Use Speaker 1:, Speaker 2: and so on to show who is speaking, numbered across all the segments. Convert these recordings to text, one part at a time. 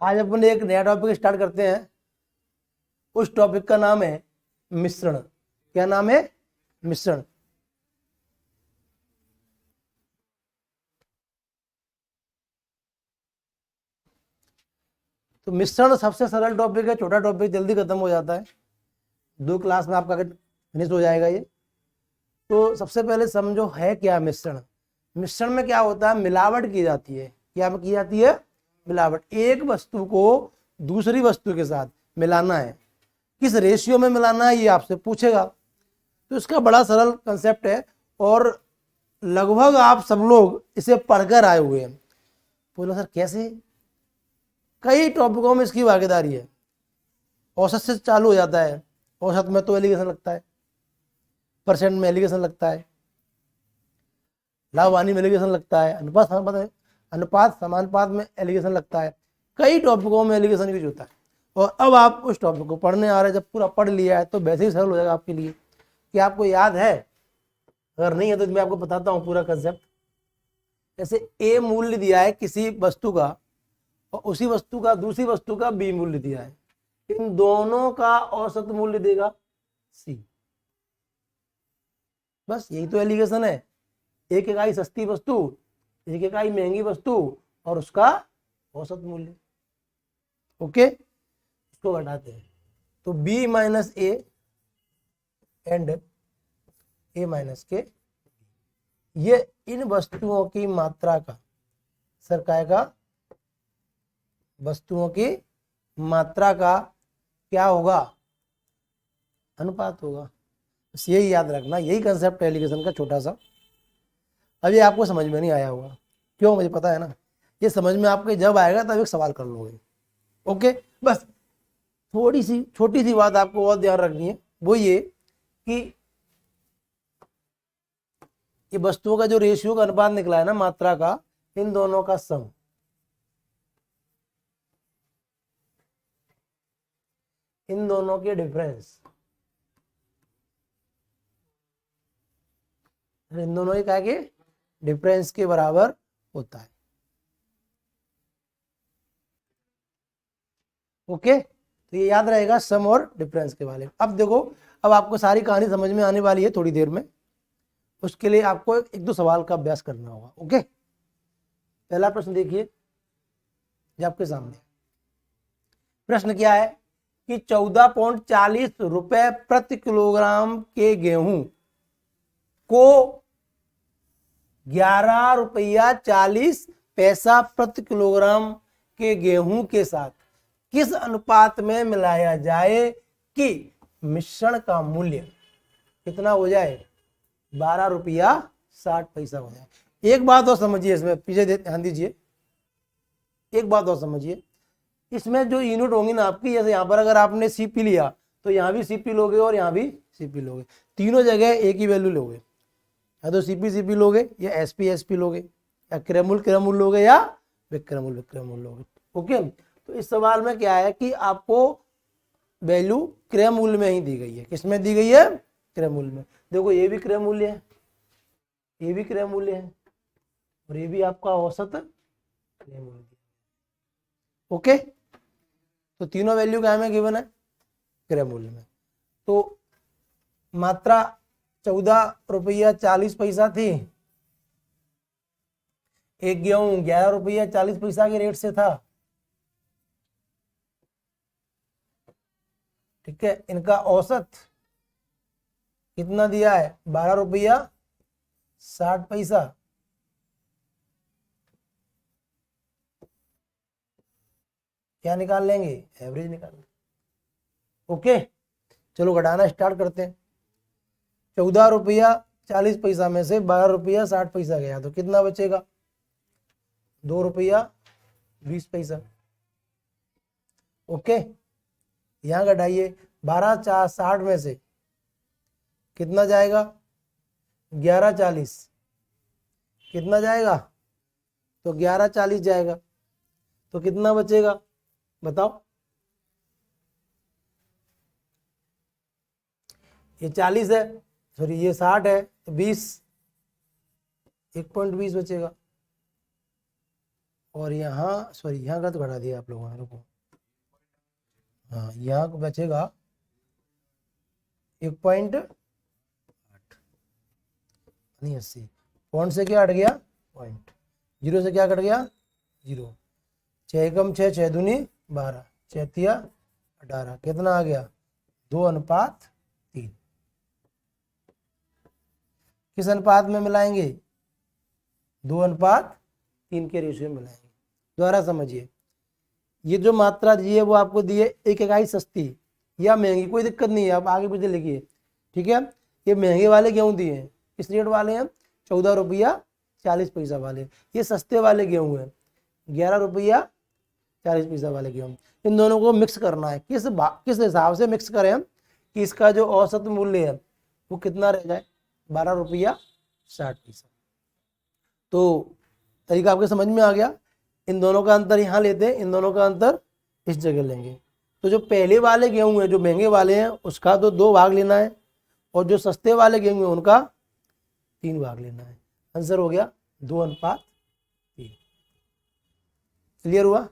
Speaker 1: आज अपन एक नया टॉपिक स्टार्ट करते हैं। उस टॉपिक का नाम है मिश्रण। क्या नाम है? मिश्रण। तो मिश्रण सबसे सरल टॉपिक है, छोटा टॉपिक, जल्दी खत्म हो जाता है, 2 क्लास में आपका फिनिश हो जाएगा ये। तो सबसे पहले समझो है क्या मिश्रण। मिश्रण में क्या होता है? मिलावट की जाती है। क्या की जाती है? मिलावट। एक वस्तु को दूसरी वस्तु के साथ मिलाना है, किस रेशियो में मिलाना है ये आपसे पूछेगा। तो इसका बड़ा सरल कंसेप्ट है और लगभग आप सब लोग इसे पढ़कर आए हुए हैं। बोलो सर कैसे? कई टॉपिकों में इसकी भागीदारी है। औसत से चालू हो जाता है। औसत में तो एलिगेशन लगता है, परसेंट में एलिगेशन लगता है, लाभहानि में एलिगेशन लगता है, अनुपात समानुपात में एलिगेशन लगता है। कई टॉपिकों में एलिगेशन यूज होता है। और अब आप उस टॉपिक को पढ़ने आ रहे हैं, जब पूरा पढ़ लिया है तो वैसे ही सरल हो जाएगा आपके लिए कि आपको याद है। अगर नहीं है तो मैं आपको बताता हूँ पूरा कंसेप्ट। जैसे ए मूल्य दिया है किसी वस्तु का और उसी वस्तु का दूसरी वस्तु का बी मूल्य दिया है, इन दोनों का औसत मूल्य देगा सी। बस यही तो एलिगेशन है। एक इकाई सस्ती वस्तु, एक इकाई महंगी वस्तु और उसका औसत मूल्य। ओके, इसको घटाते हैं तो b minus A and A minus के, ये इन वस्तुओं की मात्रा का, सर काय का, वस्तुओं की मात्रा का क्या होगा? अनुपात होगा। बस यही याद रखना, यही कंसेप्ट है एलिगेशन का छोटा सा। अब ये आपको समझ में नहीं आया होगा, क्यों? मुझे पता है ना। ये समझ में आपके जब आएगा तब एक सवाल कर लोगे। ओके, बस थोड़ी सी छोटी सी बात आपको और ध्यान रखनी है, वो ये कि ये वस्तुओं का जो रेशियो का अनुपात निकला है ना, मात्रा का, इन दोनों का सम, इन दोनों के डिफरेंस, इन दोनों के क्या के डिफरेंस के बराबर होता है। ओके, तो ये याद रहेगा सम और डिफरेंस के बारे में। अब देखो, अब आपको सारी कहानी समझ में आने वाली है थोड़ी देर में। उसके लिए आपको एक दो सवाल का अभ्यास करना होगा। ओके, पहला प्रश्न देखिए जो आपके सामने। प्रश्न क्या है कि 14.40 रुपए प्रति किलोग्राम के गेहूं को 11 रुपया 40 पैसा प्रति किलोग्राम के गेहूं के साथ किस अनुपात में मिलाया जाए कि मिश्रण का मूल्य कितना हो जाए? 12 रुपया 60 पैसा हो जाए। एक बात और समझिए, इसमें पीछे ध्यान दीजिए, एक बात और समझिए। इसमें जो यूनिट होंगी ना आपकी, जैसे यहाँ पर अगर आपने सीपी लिया तो यहाँ भी सीपी लोगे और यहाँ भी सीपी लोगे, तीनों जगह एक ही वैल्यू लोगे। या तो सीपी लोगे या एसपी लोगे या क्रयमूल लोगे या विक्रयमूल लोगे। ओके, तो इस सवाल में क्या है कि आपको वैल्यू क्रय मूल्य में ही दी गई है। किसमें दी गई है? क्रय मूल्य में। देखो ये भी क्रय मूल्य है, ये भी क्रय मूल्य है और ये भी आपका औसत क्रय मूल्य। ओके, तो तीनों वैल्यू क्या में गिवन है? क्रय मूल्य में। तो मात्रा 14 रुपया 40 पैसा थी, एक गेहूं 11 रुपया 40 पैसा के रेट से था। ठीक है, इनका औसत कितना दिया है? 12 रुपया 60 पैसा। क्या निकाल लेंगे? एवरेज निकाल लेंगे। ओके, चलो घटाना स्टार्ट करते हैं। 14 रुपया 40 पैसा में से 12 रुपया 60 पैसा गया तो कितना बचेगा? 2 रुपया 20 पैसा। ओके, यहां घटाइए, 12 4 60 में से कितना जाएगा? 11 40, कितना जाएगा? तो 11 40 जाएगा तो कितना बचेगा बताओ? ये 40 है, सॉरी ये 60 है, तो 20, 1.20 बचेगा। और यहाँ सॉरी यहाँ का तो घटा दिया आप लोगों ने, रुको, हाँ यहाँ को बचेगा 1.8 नहीं 80, पॉइंट से क्या हट गया पॉइंट, जीरो से क्या कट गया जीरो, 6 कम 6 6 दूनी 12, 6 तिया 18, कितना आ गया 2:3। किस अनुपात में मिलाएंगे 2:3 के रेशियो में मिलाएंगे। दोबारा समझिए, ये जो मात्रा दी है वो आपको दी है एक इकाई सस्ती या महंगी, कोई दिक्कत नहीं है, आप आगे पीछे लिखिए, ठीक है। ये महंगे वाले गेहूं दिए हैं, किस रेट वाले हैं 14 रुपया 40 पैसा वाले, ये सस्ते वाले गेहूं हैं 11 रुपया 40 पैसा वाले गेहूं। इन दोनों को मिक्स करना है, किस हिसाब से मिक्स करें हम कि इसका जो औसत मूल्य है वो कितना रह जाए 12 रुपया 60 पैसा। तो तरीका आपके समझ में आ गया। इन दोनों का अंतर यहाँ लेते हैं, इन दोनों का अंतर इस जगह लेंगे। तो जो पहले वाले गेहूं हैं जो महंगे वाले हैं उसका तो 2 भाग लेना है, और जो सस्ते वाले गेहूं हैं उनका 3 भाग लेना है। आंसर हो गया 2:3। क्लियर हुआ।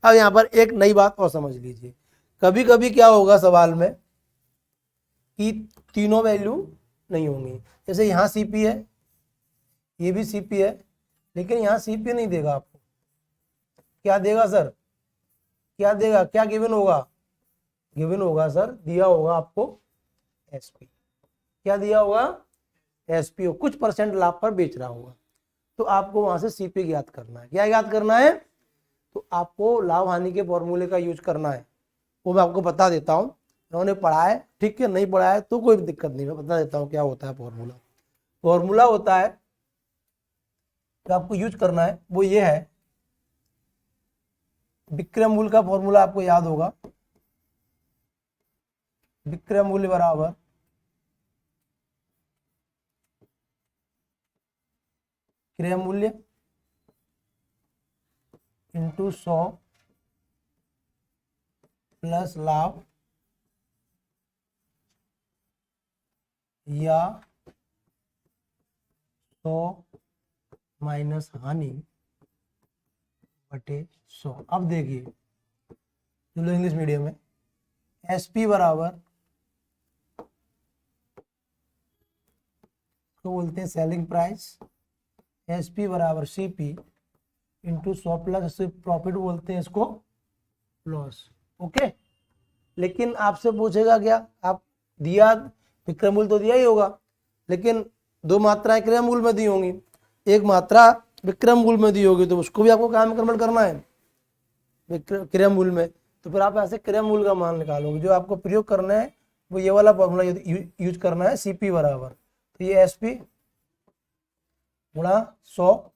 Speaker 1: अब यहाँ पर एक नई बात और समझ लीजिए, कभी कभी क्या होगा सवाल में कि तीनों वैल्यू नहीं होंगी। जैसे यहाँ सीपी है, ये भी सीपी है, लेकिन यहाँ सीपी नहीं देगा आपको, क्या देगा सर, क्या देगा, क्या गिवन होगा, गिवन होगा सर, दिया होगा आपको एसपी। क्या दिया होगा एसपी, कुछ परसेंट लाभ पर बेच रहा होगा, तो आपको वहां से सीपी ज्ञात करना है। क्या ज्ञात करना है, तो आपको लाभ हानि के फॉर्मूले का यूज करना है। वो मैं आपको बता देता हूँ, उन्होंने पढ़ा है ठीक है, नहीं पढ़ा है तो कोई दिक्कत नहीं, मैं बता देता हूँ क्या होता है फॉर्मूला। फॉर्मूला होता है जो आपको यूज करना है वो ये है, विक्रय मूल्य का फॉर्मूला आपको याद होगा, विक्रय मूल्य बराबर क्रय मूल्य इंटू 100 प्लस लाभ या 100 माइनस हानि बटे 100। अब देखिए जो लोग इंग्लिश मीडियम में, एसपी बराबर तो बोलते हैं सेलिंग प्राइस, एसपी बराबर सीपी इंटू 100 प्लस प्रॉफिट बोलते हैं इसको लॉस। ओके, लेकिन आपसे पूछेगा क्या, आप दिया विक्रय मूल्य तो दिया ही होगा, लेकिन 2 मात्राएं क्रय मूल्य में दी होंगी, एक मात्रा विक्रय मूल्य में दी होगी, तो उसको भी आपको काम कन्वर्ट करना है क्रय मूल्य में। तो फिर आप ऐसे क्रय मूल्य का मान निकालोगे, जो आपको प्रयोग करना है वो ये वाला फॉर्मूला यूज करना है, सीपी बराबर, तो ये एसपी गुणा 100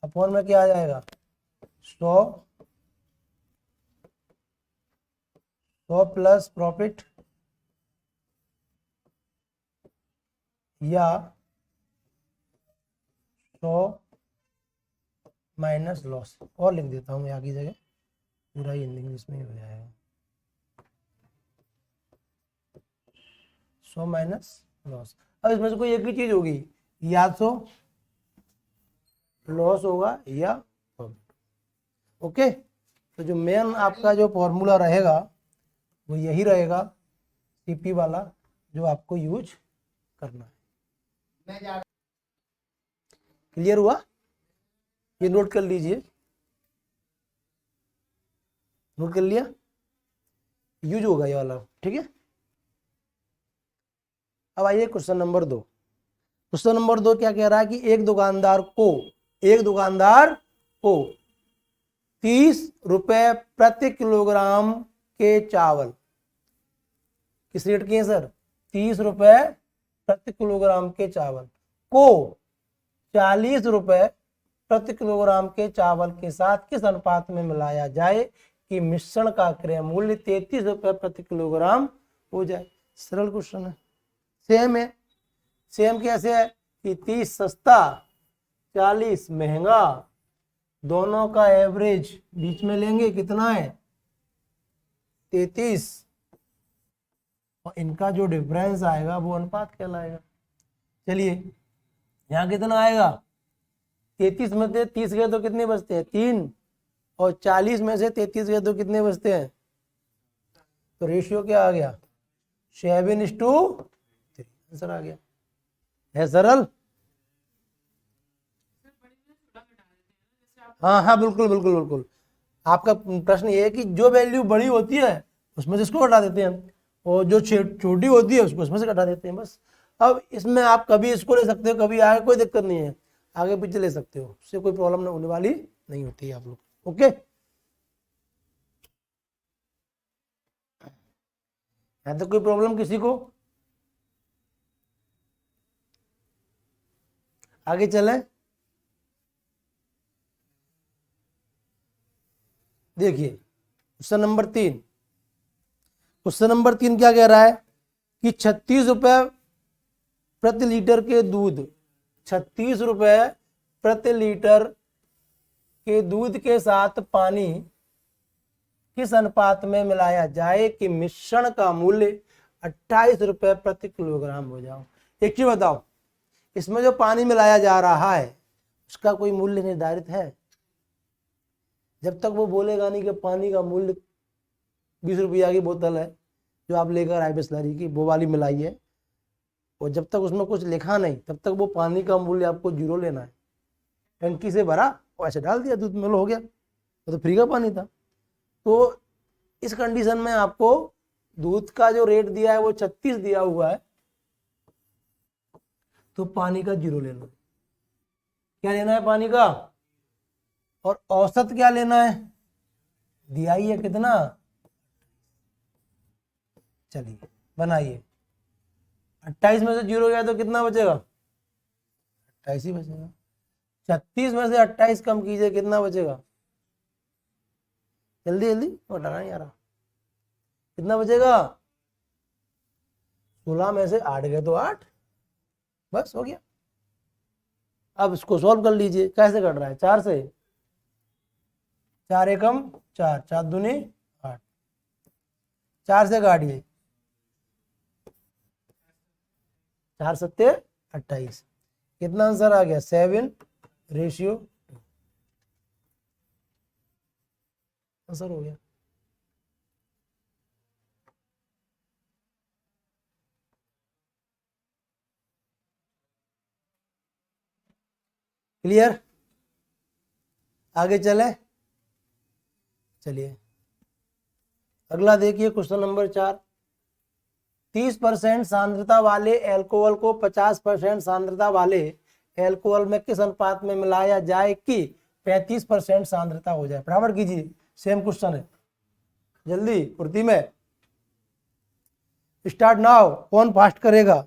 Speaker 1: अपॉन में क्या आ जाएगा 100 प्लस प्रॉफिट या 100 माइनस लॉस। और लिख देता हूँ मैं आगे जगह, पूरा ही इंग्लिश में हो जाएगा, 100 माइनस लॉस। अब इसमें से कोई एक ही चीज होगी, या तो लॉस होगा या प्रॉफिट। ओके, तो जो मेन आपका जो फॉर्मूला रहेगा वो यही रहेगा, सीपी वाला, जो आपको यूज करना है। क्लियर हुआ, ये नोट कर लीजिए, नोट कर लिया, यूज होगा ये वाला, ठीक है। अब आइए क्वेश्चन नंबर 2। क्वेश्चन नंबर 2 क्या कह रहा है कि एक दुकानदार को 30 रुपए प्रति किलोग्राम के चावल, किस रेट के हैं सर 30 रुपए प्रति किलोग्राम के चावल को 40 रुपए प्रति किलोग्राम के चावल के साथ किस अनुपात में मिलाया जाए कि मिश्रण का क्रय मूल्य 33 रुपए प्रति किलोग्राम हो जाए। सरल क्वेश्चन है, सेम है। सेम कैसे है कि 30 सस्ता 40 महंगा, दोनों का एवरेज बीच में लेंगे, कितना है 33, और इनका जो डिफरेंस आएगा वो अनुपात कहलाएगा। चलिए यहाँ कितना आएगा 33 में से 30 गए तो कितने बचते हैं? 3। और 40 में से 33 गए तो कितने बचते हैं? तो रेशियो क्या आ गया? 7:3। आंसर आ गया। है सरल? हाँ हाँ, बिल्कुल बिल्कुल बिल्कुल। आपका प्रश्न ये है कि जो वैल्यू बड़ी होती है उसमें से इसको हटा देते हैं, और जो छोटी होती है उसको उसमें से हटा देते हैं, बस। अब इसमें आप कभी इसको ले सकते हो, कभी आगे, कोई दिक्कत नहीं है, आगे पीछे ले सकते हो, उससे कोई प्रॉब्लम होने वाली नहीं होती है आप लोग। ओके, है तो कोई प्रॉब्लम किसी को? आगे चलें। देखिए क्वेश्चन नंबर 3। क्वेश्चन नंबर 3 क्या कह रहा है कि 36 रुपए प्रति लीटर के दूध, 36 रुपए प्रति लीटर के दूध के साथ पानी किस अनुपात में मिलाया जाए कि मिश्रण का मूल्य 28 रुपए प्रति किलोग्राम हो जाओ। एक चीज बताओ, इसमें जो पानी मिलाया जा रहा है उसका कोई मूल्य निर्धारित है? जब तक वो बोलेगा नहीं कि पानी का मूल्य 20 रुपया की बोतल है जो आप लेकर आए बिस्लरी की, वो वाली मिलाई है, और जब तक उसमें कुछ लिखा नहीं तब तक वो पानी का मूल्य आपको 0 लेना है। टंकी से भरा और ऐसे डाल दिया, दूध में हो गया, वो तो फ्री का पानी था। तो इस कंडीशन में आपको दूध का जो रेट दिया है वो 36 दिया हुआ है, तो पानी का 0 लेना है। क्या लेना है? पानी का। और औसत क्या लेना है? दिया ही है कितना? चलिए बनाइए। 28 में से 0 गया तो कितना बचेगा? 28 ही बचेगा। 36 में से 28 कम कीजिए, कितना बचेगा? जल्दी जल्दी, हटाना नहीं आ रहा। कितना बचेगा? 16 में से 8 गए तो 8, बस हो गया। अब इसको सॉल्व कर लीजिए। कैसे कट रहा है? 4 से। 4 एकम 4, 4 दूनी 8, 4 से काटिए, 4 सत्ते 28। कितना आंसर आ गया? 7:2 आंसर हो गया। क्लियर? आगे चले। चलिए अगला देखिए क्वेश्चन नंबर 4। 30% सांद्रता वाले एल्कोहल को 50% सांद्रता वाले एल्कोहल में किस अनुपात में मिलाया जाए कि 35% सांद्रता हो जाए? फटाफट कीजिए, सेम क्वेश्चन है, जल्दी फुर्ती में। Start now. कौन फास्ट करेगा?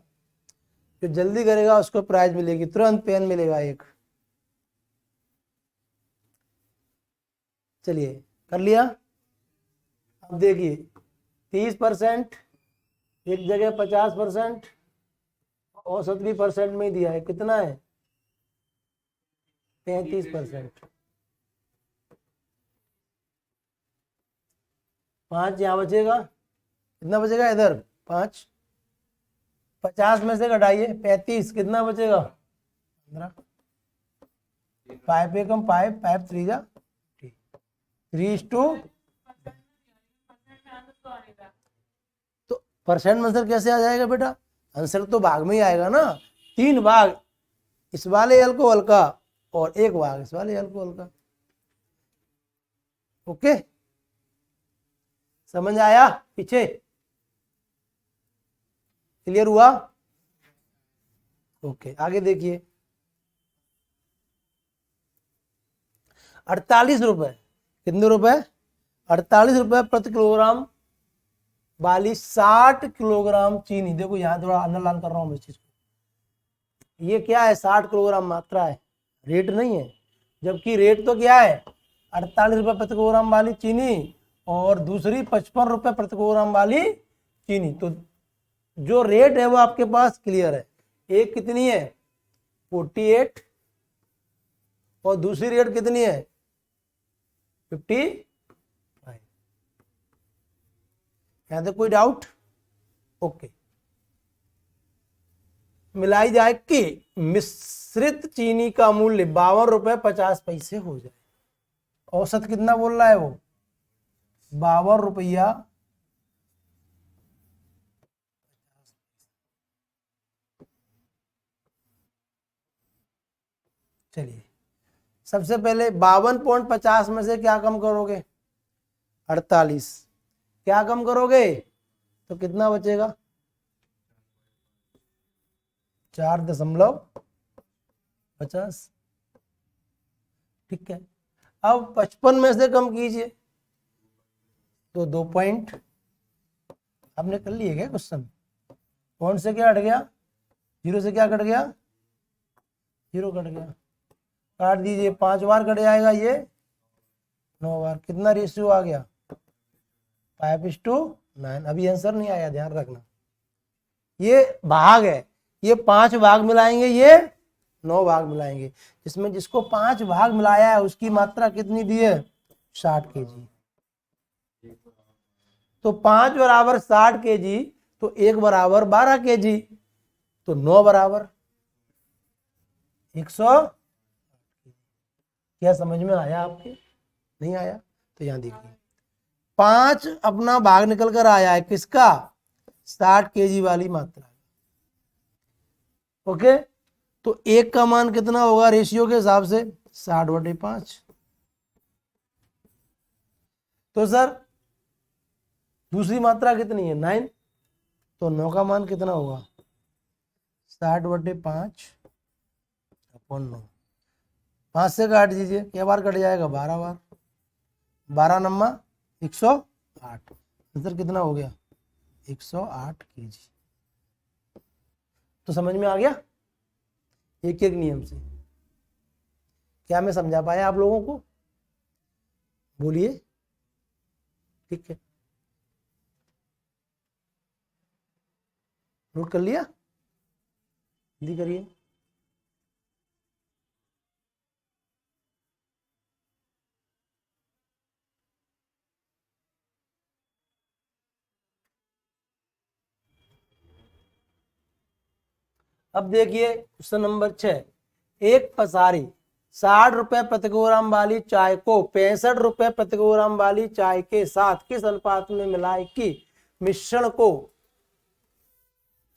Speaker 1: जो जल्दी करेगा उसको प्राइज मिलेगी, तुरंत पेन मिलेगा एक। चलिए कर लिया। अब देखिए 30%, एक जगह 50%, औसत भी परसेंट में ही दिया है। कितना है? 33%। 5 यहाँ बचेगा, कितना बचेगा इधर? 5। 50 में से घटाइए 35, कितना बचेगा? 15। 5 एकम 5, 5 3 जा 3:, तो परसेंट आंसर कैसे आ जाएगा बेटा? आंसर तो भाग में ही आएगा ना। 3 भाग इस वाले अल्कोहल का और 1 भाग इस वाले अल्कोहल का। ओके, समझ आया? पीछे क्लियर हुआ? ओके आगे देखिए। 48 रुपए, कितने रुपए? 48 रुपए प्रति किलोग्राम वाली 60 किलोग्राम चीनी। देखो यहाँ थोड़ा अंडरलाइन कर रहा हूं मैं इस चीज को। ये क्या है? 60 किलोग्राम मात्रा है, रेट नहीं है। जबकि रेट तो क्या है? 48 रुपए प्रति किलोग्राम वाली चीनी, और दूसरी 55 रुपए प्रति किलोग्राम वाली चीनी। तो जो रेट है वो आपके पास क्लियर है। एक कितनी है? 48, और दूसरी रेट कितनी है? 55। यहां तक कोई डाउट? ओके मिलाई जाए कि मिश्रित चीनी का मूल्य 52 रुपये 50 पैसे हो जाए। औसत कितना बोल रहा है वो? 52 रुपया। चलिए सबसे पहले 52.50 में से क्या कम करोगे? 48। क्या कम करोगे तो कितना बचेगा? 4.50। ठीक है। अब 55 में से कम कीजिए तो 2 पॉइंट। आपने कर लिए क्या क्वेश्चन? पॉइंट से क्या हट गया? 0 से क्या कट गया? 0 कट गया। काट दीजिए, 5 बार कट जाएगा, ये 9 बार। कितना रेशियो आ गया? 5:9। अभी आंसर नहीं आया, ध्यान रखना। ये भाग है, ये 5 भाग मिलाएंगे, ये 9 भाग मिलाएंगे। इसमें जिसको 5 भाग मिलाया है उसकी मात्रा कितनी दी है? 60 kg। तो 5 बराबर 60 kg, तो 1 बराबर 12 kg, तो 9 बराबर 100। क्या समझ में आया आपके? नहीं आया तो यहां देखिए, 5 अपना भाग निकल कर आया है, किसका? 60 kg वाली मात्रा। ओके, तो 1 का मान कितना होगा रेशियो के हिसाब से? 60/5। तो सर दूसरी मात्रा कितनी है? 9। तो 9 का मान कितना होगा? 60/5/9। 5 से काट दीजिए, क्या बार कट जाएगा? 12 बार। 12 नम्मा 108। आंसर कितना हो गया? 108 kg। तो समझ में आ गया एक एक नियम से? क्या मैं समझा पाया आप लोगों को? बोलिए। ठीक है, नोट कर लिया? जल्दी करिए। अब देखिए क्वेश्चन नंबर 6। एक पसारी 60 रुपए प्रति किलोग्राम वाली चाय को 65 रुपए प्रति किलोग्राम वाली चाय के साथ किस अनुपात में मिलाए कि मिश्रण को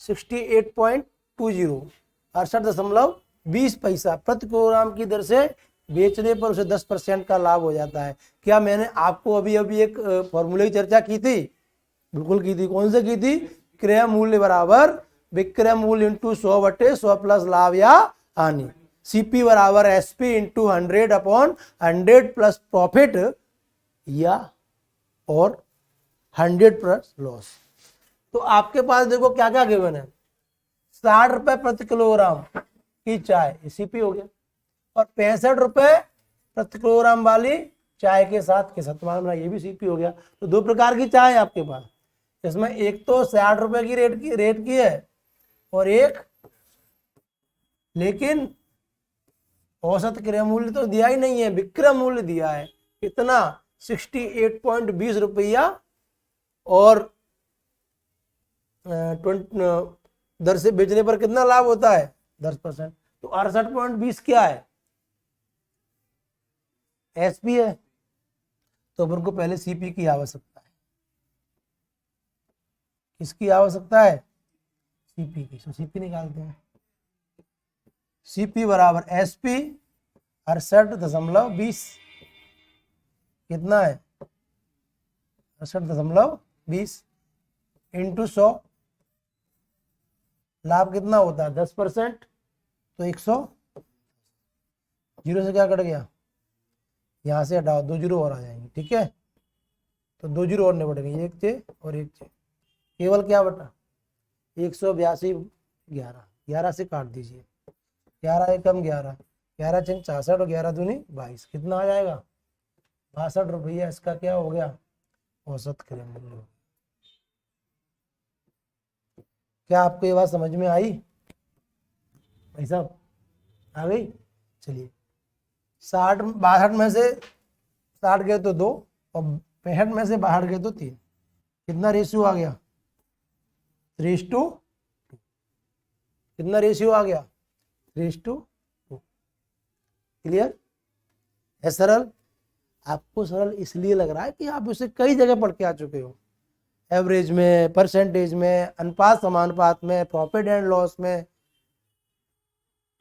Speaker 1: 68.20 68.20 पैसा प्रति किलोग्राम की दर से बेचने पर उसे 10% का लाभ हो जाता है। क्या मैंने आपको अभी अभी एक फॉर्मूले की चर्चा की थी? बिल्कुल की थी। कौन से की थी? क्रय मूल्य बराबर विक्रय मूल्य इंटू 100/100 प्लस लाभ या हानि। सीपी बराबर एसपी इंटू 100/100 प्लस प्रॉफिट या और 100 प्लस लॉस। तो आपके पास देखो क्या क्या गिवन है। 60 रुपए प्रति किलोग्राम की चाय, सीपी हो गया, और 65 रुपए प्रति किलोग्राम वाली चाय के साथ मामला, ये भी सीपी हो गया। तो 2 प्रकार की चाय है आपके पास। इसमें एक तो 60 रुपए की रेट की है और एक, लेकिन औसत क्रय मूल्य तो दिया ही नहीं है, विक्रय मूल्य दिया है। कितना? 68.20 रुपया, और दर से बेचने पर कितना लाभ होता है? 10%। तो 68.20 क्या है? एसपी है। तो अपन को पहले सीपी की आवश्यकता है। किसकी आवश्यकता है? सीपी की। तो सीपी निकालते हैं। सीपी बराबर एसपी 68.20 कितना है? 68.20 इंटू 100। लाभ कितना होता है? 10%। तो 100। 0 से क्या कट गया? यहां से हटाओ, 2 जीरो और आ जाएंगे। ठीक है, तो 2 जीरो और नहीं बढ़ेंगे, 1 थे और 1 थे, केवल क्या बटा? 182 11 से काट दीजिए। 11 एकम 11, 11 चंग 66 और 11 दूनी 22। कितना आ जाएगा? 62 रुपया। इसका क्या हो गया? औसत क्रय मूल्य। क्या आपको ये बात समझ में आई भाई साहब? आ गई? चलिए, 62 में से 60 गए तो 2, और 65 में से 62 गए तो 3। कितना रेशियो आ गया? 3:2। कितना रेशियो आ गया 3:2। क्लियर है? सरल। आपको सरल इसलिए लग रहा है कि आप इसे कई जगह पढ़ के आ चुके हो, एवरेज में, परसेंटेज में, अनुपात समानुपात में, प्रॉफिट एंड लॉस में,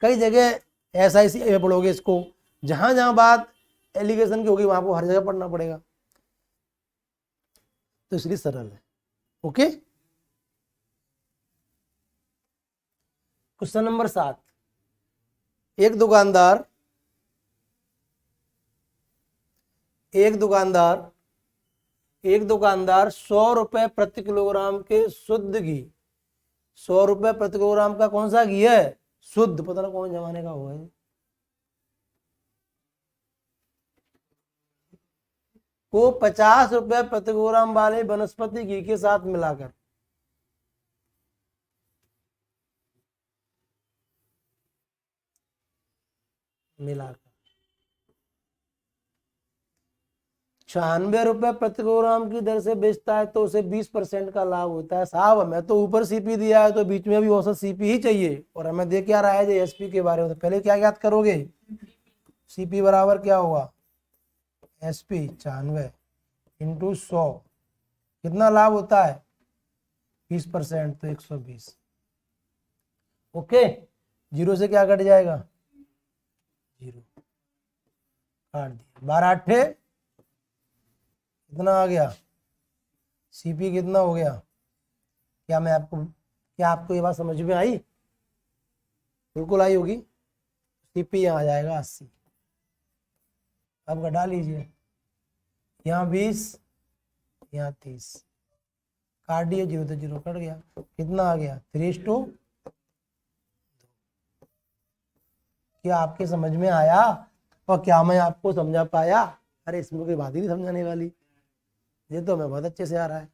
Speaker 1: कई जगह SIC में पढ़ोगे इसको। जहां जहां बात एलिगेशन की होगी वहां को हर जगह पढ़ना पड़ेगा, तो इसलिए सरल है। Okay, question number 7। एक दुकानदार 100 रुपए प्रति किलोग्राम के शुद्ध घी, 100 रुपए प्रति किलोग्राम का कौन सा घी है? शुद्ध, पता ना कौन जमाने का हुआ है, को 50 रुपए प्रति किलोग्राम वाले वनस्पति घी के साथ मिलाकर मिलाकर 96 रुपए प्रति किलोग्राम की दर से बेचता है तो उसे 20% का लाभ होता है। साहब हमें तो ऊपर CP दिया है तो बीच में भी औसत CP ही चाहिए, और हमें दे क्या रहा है SP के बारे में। तो पहले क्या याद करोगे? CP बराबर क्या होगा? SP 96 इंटू 100, कितना लाभ होता है? 20%, तो 120। ओके, 0 से क्या कट जाएगा? 0 काट दिया। 12 कितना आ गया? CP कितना हो गया? क्या आपको ये बात समझ में आई? बिल्कुल आई होगी। CP यहाँ आ जाएगा 80। अब घटा लीजिए, यहाँ 20, यहाँ 30, काट दिए, 0 तो 0 कट गया। कितना आ गया? 3:2। क्या आपके समझ में आया? और क्या मैं आपको समझा पाया? अरे इसमें कोई बात ही नहीं समझाने वाली, ये तो हमें बहुत अच्छे से आ रहा है?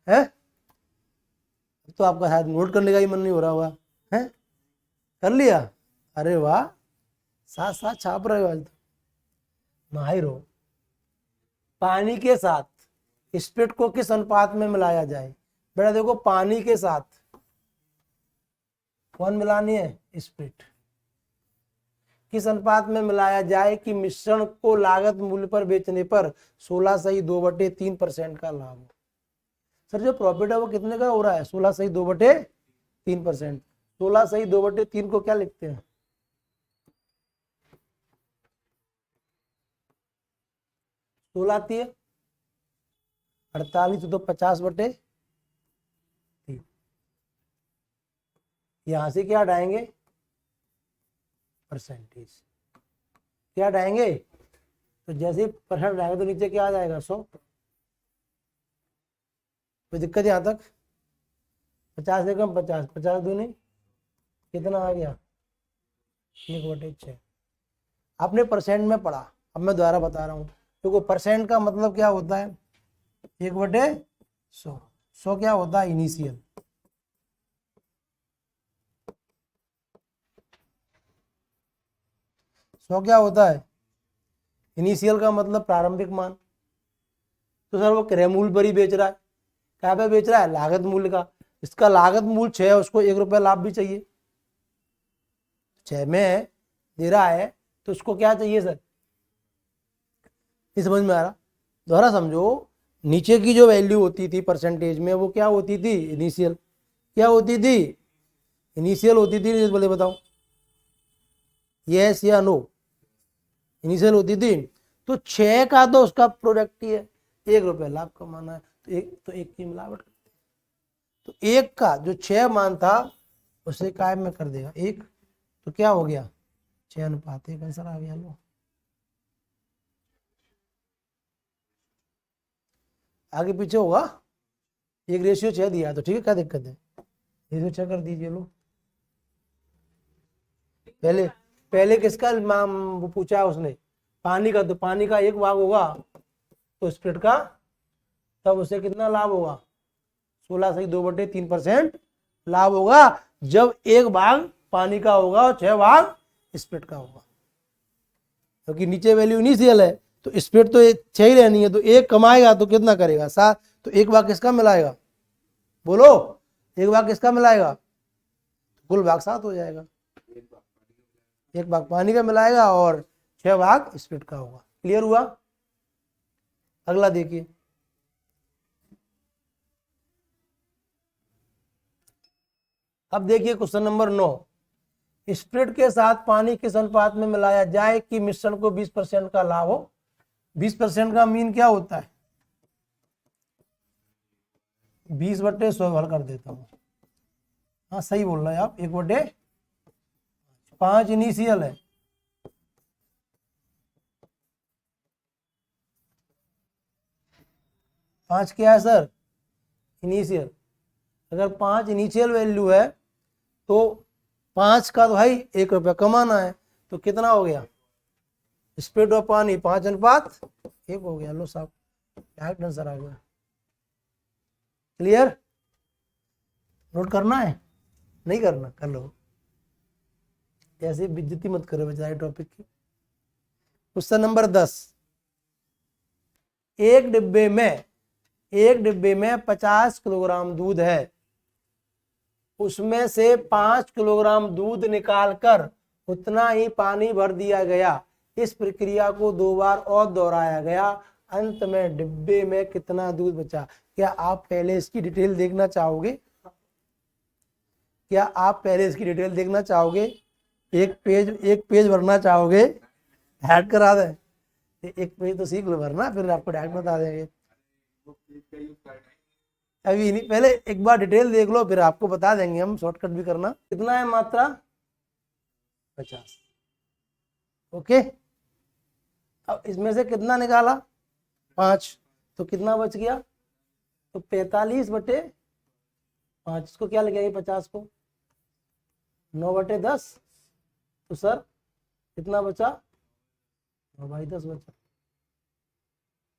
Speaker 1: तो आपका शायद नोट करने का ही मन नहीं हो रहा होगा, है? कर लिया? अरे वाह, साथ साथ छाप रहे हो आज तो, माहिर हो। पानी के साथ स्पिरिट को किस अनुपात में मिलाया जाए? बेटा देखो, पानी के साथ कौन मिलानी है? स्पिरिट। किस अनुपात में मिलाया जाए कि मिश्रण को लागत मूल्य पर बेचने पर 16/2/3% का लाभ हो? सर जो प्रॉफिट है वो कितने का हो रहा है? 16/2/3%। 16/2/3 को क्या लिखते हैं? 16 48, तो 50/3। यहां से क्या हटाएंगे? परसेंटेज। क्या हटाएंगे? तो जैसे परसेंट हटाएंगे तो नीचे क्या आ जाएगा? 100। कोई दिक्कत यहां तक? 50 से कम 50, 50 दूनी कितना आ गया? 1/6। आपने परसेंट में पढ़ा, अब मैं दोबारा बता रहा हूं। देखो, परसेंट का मतलब क्या होता है? 1/100। 100 क्या होता है? इनिशियल। सौ क्या होता है? इनिशियल का मतलब प्रारंभिक मान। तो सर वो क्रय मूल्य पर ही बेच रहा है, क्या पे बेच रहा है? लागत मूल्य का। इसका लागत मूल्य 6 है, उसको 1 रुपया लाभ भी चाहिए। 6 में दे रहा है तो उसको क्या चाहिए सर? नहीं समझ में आ रहा? दोबारा समझो, नीचे की जो वैल्यू होती थी परसेंटेज में वो क्या होती थी? इनिशियल। क्या होती थी? इनिशियल होती थी। बोले बताओ यस या नो? इनिशियल होती थी। तो 6 का तो उसका प्रोडक्ट ही है, 1 रुपया लाभ कमाना है, तो एक की मिलावट करते हैं। तो 1 का जो 6 मान था उसे कायम में कर देगा 1, तो क्या हो गया? 6:1 आंसर आ गया। लो आगे पीछे होगा, एक रेशियो 6 दिया तो ठीक है, क्या दिक्कत है? रेशियो 6 कर दीजिए। लो पहले किसका वो पूछा उसने? पानी का। तो पानी का 1 भाग होगा तो स्प्रिट का, तब उसे कितना लाभ होगा? 16/2/3% लाभ होगा, जब 1 भाग पानी का होगा और 6 भाग स्प्रिट का होगा। क्योंकि नीचे वैल्यू इनिशियल है तो स्प्रिट तो 6 ही रहनी है, तो 1 कमाएगा तो कितना करेगा? 7। तो 1 भाग किसका मिलाएगा? बोलो, 1 भाग किसका मिलाएगा? कुल भाग 7 हो जाएगा। 1 भाग पानी का मिलाएगा और 6 भाग स्प्रिट का होगा। क्लियर हुआ? अगला देखिए, अब देखिए क्वेश्चन नंबर 9, स्प्रिट के साथ पानी किस अनुपात में मिलाया जाए कि मिश्रण को 20% का लाभ हो। 20% का मीन क्या होता है? 20/100 हल कर देता हूँ। हाँ सही बोल रहे हैं आप, 1/5 इनिशियल है। 5 क्या है सर? इनिशियल। अगर 5 इनिशियल वैल्यू है तो 5 का तो भाई 1 रुपया कमाना है, तो कितना हो गया? स्प्रिट ऑफ पानी 5:1 हो गया। लो साहब, डायरेक्ट आंसर आ गया। क्लियर? नोट करना है? नहीं करना? कर लो, ऐसे बेइज्जती मत करो बेचारे टॉपिक की। क्वेश्चन नंबर 10, एक डिब्बे में 50 किलोग्राम दूध है, उसमें से 5 किलोग्राम दूध निकालकर उतना ही पानी भर दिया गया। इस प्रक्रिया को 2 बार और दोहराया गया, अंत में डिब्बे में कितना दूध बचा? क्या आप पहले इसकी डिटेल देखना चाहोगे? क्या आप पहले इसकी डिटेल देखना चाहोगे? एक पेज भरना चाहोगे? ऐड करा दें? एक पेज तो सीख लो भरना, फिर आपको डायरेक्ट बता देंगे। अभी नहीं, पहले एक बार डिटेल देख लो, फिर आपको बता देंगे हम, शॉर्टकट भी करना। कितना है मात्रा? 50। ओके, अब इसमें से कितना निकाला? 5, तो कितना बच गया? तो 45/5। इसको क्या लिखेंगे? 50 को 9/10। तो सर कितना बचा? 9/10 बचा।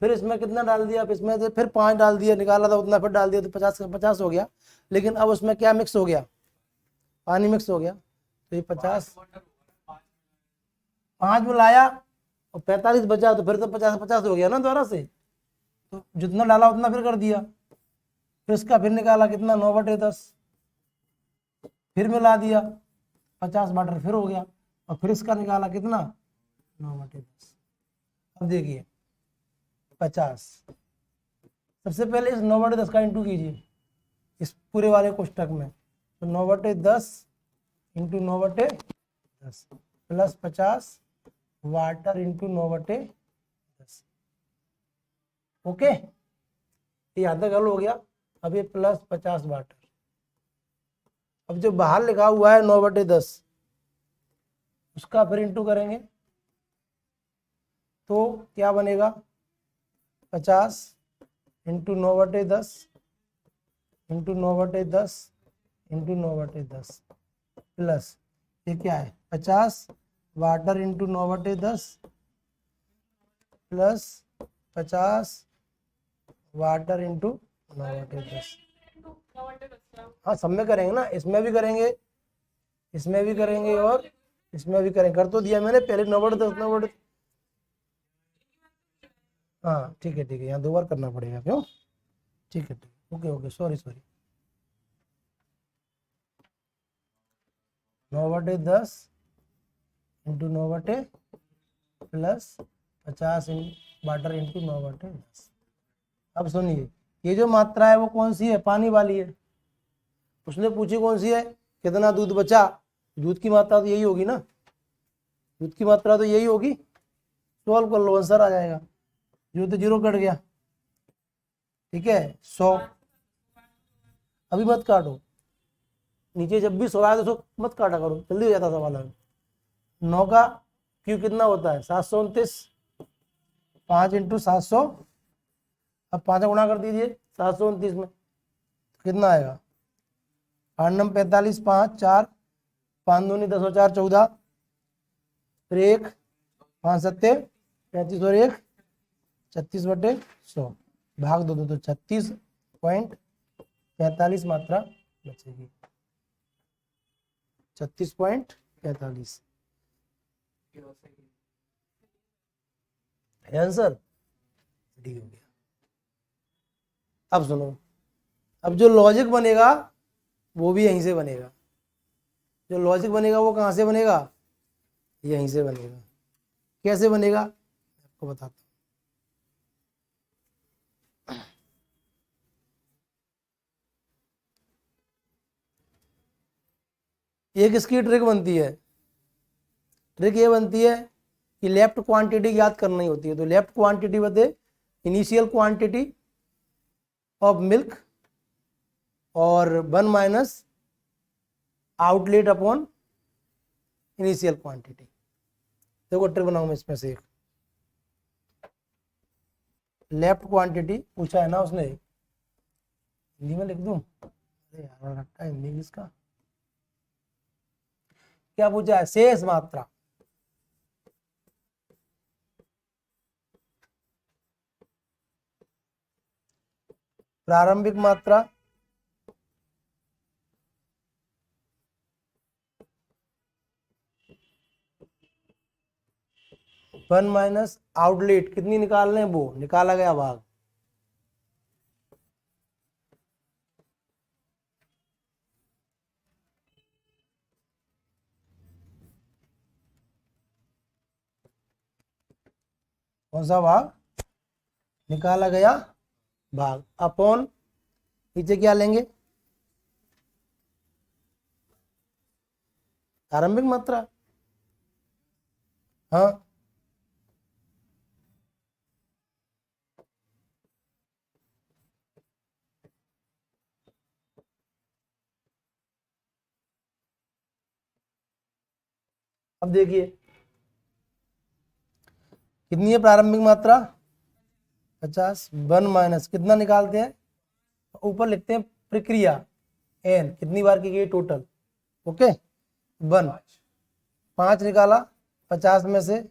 Speaker 1: फिर इसमें कितना डाल दिया? अब इसमें फिर 5 डाल दिया, निकाला था उतना, फिर डाल दिया, तो 50 का 50 हो गया। लेकिन अब उसमें क्या मिक्स हो गया? पानी मिक्स हो गया। तो ये 50, 5 मिलाया और 45 बचा, तो फिर तो 50 हो गया ना दोबारा से। तो जितना डाला उतना फिर कर दिया। फिर इसका फिर निकाला कितना? 9/10। फिर मिला दिया, 50 वाटर फिर हो गया, और फिर इसका निकाला कितना? 9/10। अब देखिए 50, सबसे पहले इस 9/10 का इंटू कीजिए इस पूरे वाले कोष्टक में। तो 9/10 into 9/10 plus 50 water into 9/10। Okay, ये आधा गल हो गया। अब ये प्लस 50 वाटर। अब जो बाहर लिखा हुआ है 9/10, उसका फिर इंटू करेंगे तो क्या बनेगा? 50 इंटू 9/10 इंटू 9/10 इंटू 9/10 प्लस ये क्या है? 50 water into 9/10 plus 50 water into 9/10। हाँ सब में करेंगे ना, इसमें भी करेंगे, इसमें भी करेंगे और इसमें भी करेंगे। कर तो दिया मैंने पहले 9/10। हाँ ठीक है, यहाँ 2 बार करना पड़ेगा क्यों? ठीक है, okay, sorry 9/10 into 9/10 plus 50 water into 9/10। अब सुनिए, ये जो मात्रा है वो कौन सी है? पानी वाली है। उसने पूछी कौन सी है? कितना दूध बचा? दूध की मात्रा तो यही होगी ना, दूध की मात्रा तो यही होगी। सॉल्व कर लो, आंसर आ जाएगा। जो तो 0 कट गया, ठीक है। 100, अभी मत काटो, नीचे जब भी 100 आए तो 100 मत काटा करो, जल्दी हो जाता सवाल। 9 का क्यों कितना होता है? 729। 5 इंटू 700, अब 5 गुणा कर दीजिए 729 में, तो कितना आएगा? 8 9 45, 5 4, 5 दूनी 10 और 4 14, फिर 1 5 7 35 और 1 36/100 भाग 2 तो 36.45 मात्रा बचेगी। 36.45 आंसर डी हो गया। अब सुनो, अब जो लॉजिक बनेगा वो भी यहीं से बनेगा। जो लॉजिक बनेगा वो कहाँ से बनेगा, यहीं से बनेगा। कैसे बनेगा आपको बताता हूँ। एक इसकी ट्रिक बनती है, ट्रिक ये बनती है कि लेफ्ट क्वांटिटी याद करनी होती है। तो लेफ्ट क्वांटिटी बते इनिशियल क्वांटिटी ऑफ मिल्क और 1 minus outlet upon initial quantity. देखो ट्रिक बनाऊं मैं इसमें से एक, लेफ्ट क्वांटिटी पूछा है ना उसने, हिंदी में लिख दूं, अरे यार रट्टा हिंदी इंग्लिश का, क्या पूछा है, शेष मात्रा। प्रारंभिक मात्रा वन माइनस आउटलेट, कितनी निकाल रहे हैं वो निकाला गया भाग। कौन सा भाग, निकाला गया भाग अपॉन नीचे क्या लेंगे, आरंभिक मात्रा। हाँ अब देखिए कितनी है प्रारंभिक मात्रा 50, 1 माइनस कितना निकालते हैं, ऊपर लिखते हैं प्रक्रिया एन कितनी बार की गई टोटल, ओके 1, 5 निकाला 50 में से,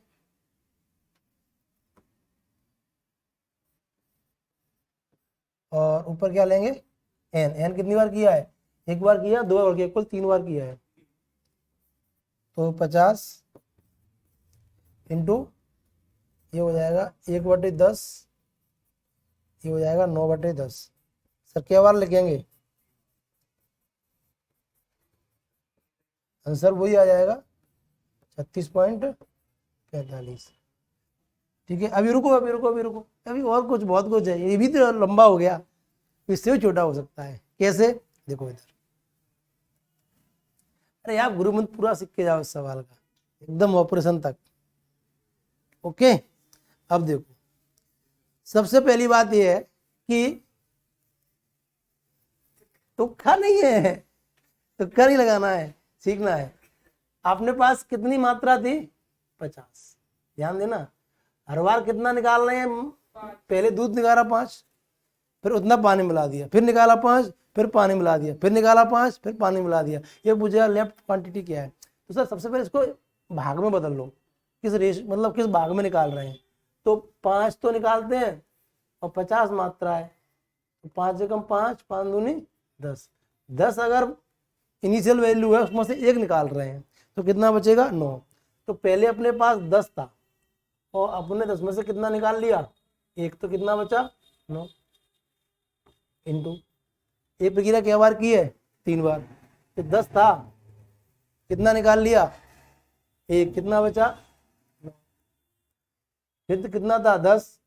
Speaker 1: और ऊपर क्या लेंगे एन, एन कितनी बार किया है, एक बार किया, 2 बार किया, कुल 3 बार किया है। तो 50 इंटू ये हो जाएगा 1/10, ये हो जाएगा 9/10। सर क्या बार लिखेंगे, आंसर वही आ जाएगा 36.45। ठीक है, अभी रुको अभी रुको अभी रुको, अभी और कुछ बहुत कुछ है, ये भी तो लंबा हो गया, इससे भी छोटा हो सकता है। कैसे, देखो इधर, अरे आप गुरु मंत्र पूरा सीख के जाओ इस सवाल का एकदम ऑपरेशन तक। ओके अब देखो, सबसे पहली बात यह है कि तुक्का नहीं है, तुक्का नहीं लगाना है, सीखना है। अपने पास कितनी मात्रा थी 50, ध्यान देना, हर बार कितना निकाल रहे हैं, पहले दूध निकाला 5, फिर उतना पानी मिला दिया, फिर निकाला 5, फिर पानी मिला दिया, फिर निकाला 5, फिर पानी मिला दिया। ये पूछा लेफ्ट क्वांटिटी क्या है, तो सर सबसे पहले इसको भाग में बदल लो, किस रेश मतलब किस भाग में निकाल रहे हैं। तो 5 तो निकालते हैं और 50 मात्रा है, तो 5 से कम 5, 5 दूनी 10, 10 अगर इनिशियल वैल्यू है उसमें से 1 निकाल रहे हैं तो कितना बचेगा 9। तो पहले अपने पास 10 था और अपने 10 में से कितना निकाल लिया 1, तो कितना बचा 9 इंटू, ये प्रक्रिया क्या बार की है 3 बार, तो 10 था कितना निकाल लिया 1, कितना बचा 9, फिर तो कितना था 10,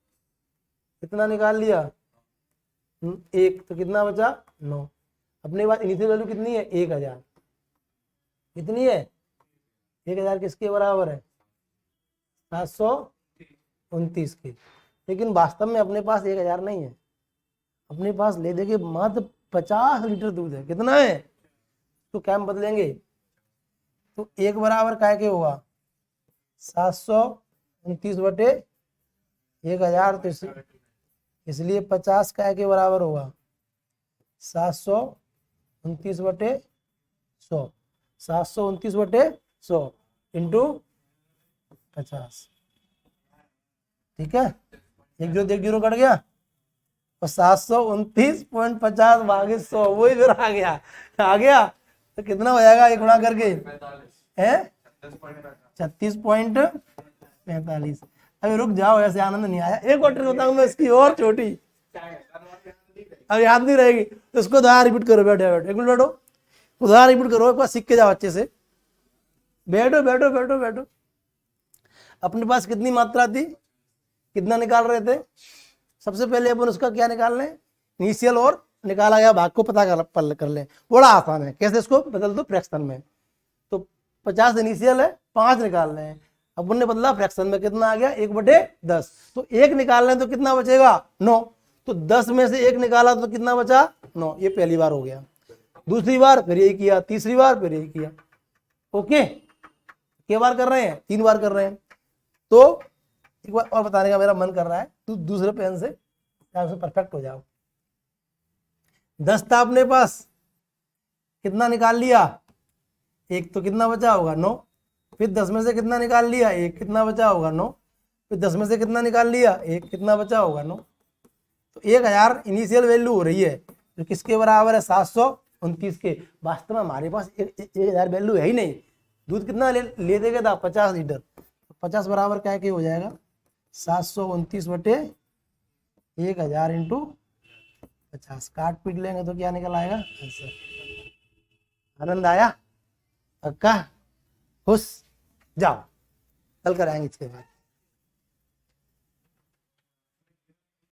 Speaker 1: कितना निकाल लिया 1, तो कितना बचा 9। अपने पास इनिशियल वैल्यू कितनी है 1000, कितनी है 1000 किसके बराबर है 729 के, लेकिन वास्तव में अपने पास 1000 नहीं है, अपने पास ले देंगे मात्र 50 लीटर दूध है, कितना है, तो क्या हम बदलेंगे, तो 1 बराबर काय के होगा 729/1000, तो इसलिए 50 काय के बराबर होगा 729/100, 729/100 इंटू 50। ठीक है, 1 कट गया और 729.50 भागे 100 वही फिर आ गया तो कितना हो जाएगा एक गुणा करके है 36.45। अभी रुक जाओ, ऐसे आनंद नहीं आया, एक और ट्रिक बताऊं मैं इसकी और छोटी, अब याद नहीं रहेगी तो इसको दोबारा रिपीट करो, बैठे बैठे एक मिनट बैठो, दोबारा रिपीट करो, एक बार सीख के जाओ अच्छे से। बैठो बैठो बैठो बैठो। अपने पास कितनी मात्रा थी, कितना निकाल रहे थे? सबसे पहले अपन उसका क्या निकाल लें, इनिशियल और निकाला गया भाग को पता कर लें। बड़ा आसान है, कैसे इसको बदल दो फ्रैक्शन में। तो 50 इनिशियल है, 5 निकाल रहे हैं, अपन ने बदला फ्रैक्शन में, कितना आ गया 1/10। तो 1 निकाल रहे हैं तो कितना बचेगा 9। तो 10 में से 1 निकाला तो कितना बचा 9। ये पहली बार हो गया। दूसरी बार फिर यही किया, तीसरी बार फिर यही किया। ओके, क्या बार कर रहे हैं, 3 बार कर रहे हैं। तो एक बार और बताने का मेरा मन कर रहा है, तो दूसरे पेन से परफेक्ट हो जाओ। 10 था अपने पास, कितना निकाल लिया 1, तो कितना बचा होगा 9। फिर 10 में से कितना निकाल लिया 1, कितना बचा होगा 9। फिर 10 में से कितना निकाल लिया 1, कितना बचा होगा 9। तो 1000 इनिशियल वैल्यू हो रही है, जो किसके बराबर है 729 के। वास्तव में हमारे पास 1000 वैल्यू है ही नहीं। दूध कितना ले देगा था 50 लीटर। 50 बराबर क्या के हो जाएगा 729/1000 इंटू 50। काट पीट लेंगे तो क्या निकल आएगा आंसर। आनंद आया? पक्का? खुश? जाओ, कल कराएंगे इसके बाद।